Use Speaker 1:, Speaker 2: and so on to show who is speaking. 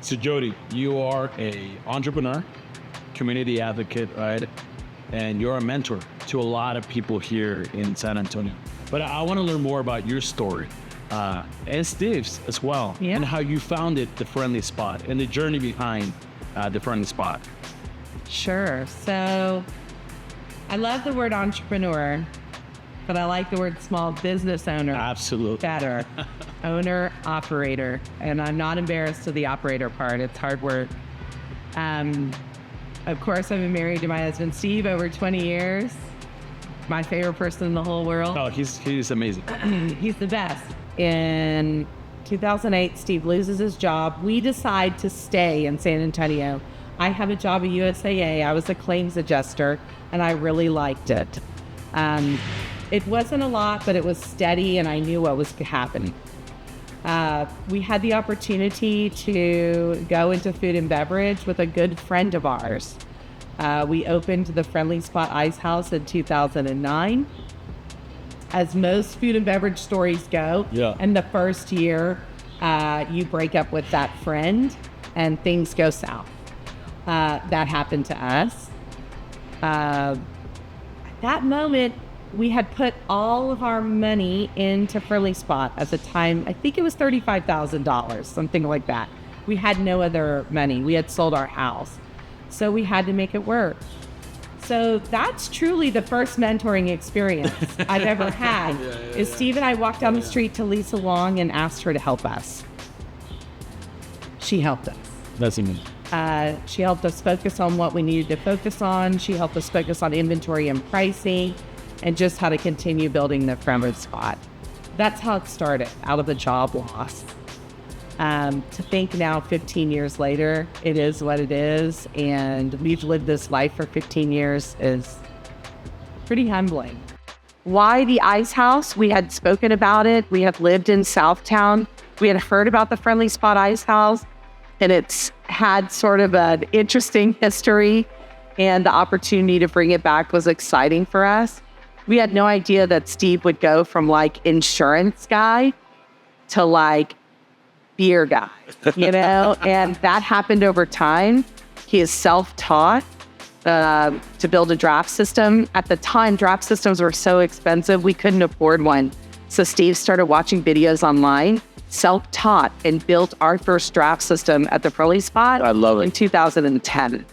Speaker 1: So Jody, you are a entrepreneur, community advocate, right? And you're a mentor to a lot of people here in San Antonio. But I want to learn more about your story, and Steve's as well, and how you founded The Friendly Spot and the journey behind The Friendly Spot.
Speaker 2: Sure. So I love the word entrepreneur, but I like the word small business owner.
Speaker 1: Absolutely.
Speaker 2: Better. Owner, operator. And I'm not embarrassed of the operator part. It's hard work. Of course, I've been married to my husband, Steve, over 20 years. My favorite person in the whole world.
Speaker 1: Oh, he's amazing.
Speaker 2: He's the best. In 2008, Steve loses his job. We decide to stay in San Antonio. I have a job at USAA. I was a claims adjuster, and I really liked it. It wasn't a lot, but it was steady, and I knew what was happening. We had the opportunity to go into food and beverage with a good friend of ours. We opened the Friendly Spot Ice House in 2009. As most food and beverage stories go, in the first year, you break up with that friend and things go south. That happened to us. At that moment, we had put all of our money into Friendly Spot at the time. I think it was $35,000, something like that. We had no other money. We had sold our house. So we had to make it work. So that's truly the first mentoring experience I've ever had. Steve and I walked down the street to Lisa Long and asked her to help us. She helped us.
Speaker 1: That's amazing.
Speaker 2: She helped us focus on what we needed to focus on. She helped us focus on inventory and pricing and just how to continue building the Friendly Spot. That's how it started, out of a job loss. To think now, 15 years later, it is what it is, and we've lived this life for 15 years is pretty humbling. Why the Ice House? We had spoken about it. We have lived in Southtown. We had heard about the Friendly Spot Ice House, and it's had sort of an interesting history, and the opportunity to bring it back was exciting for us. We had no idea that Steve would go from like insurance guy to like beer guy, you know, and that happened over time. He is self-taught to build a draft system. At the time, draft systems were so expensive, we couldn't afford one. So Steve started watching videos online, self-taught, and built our first draft system at the Friendly Spot.
Speaker 1: I love it.
Speaker 2: In 2010.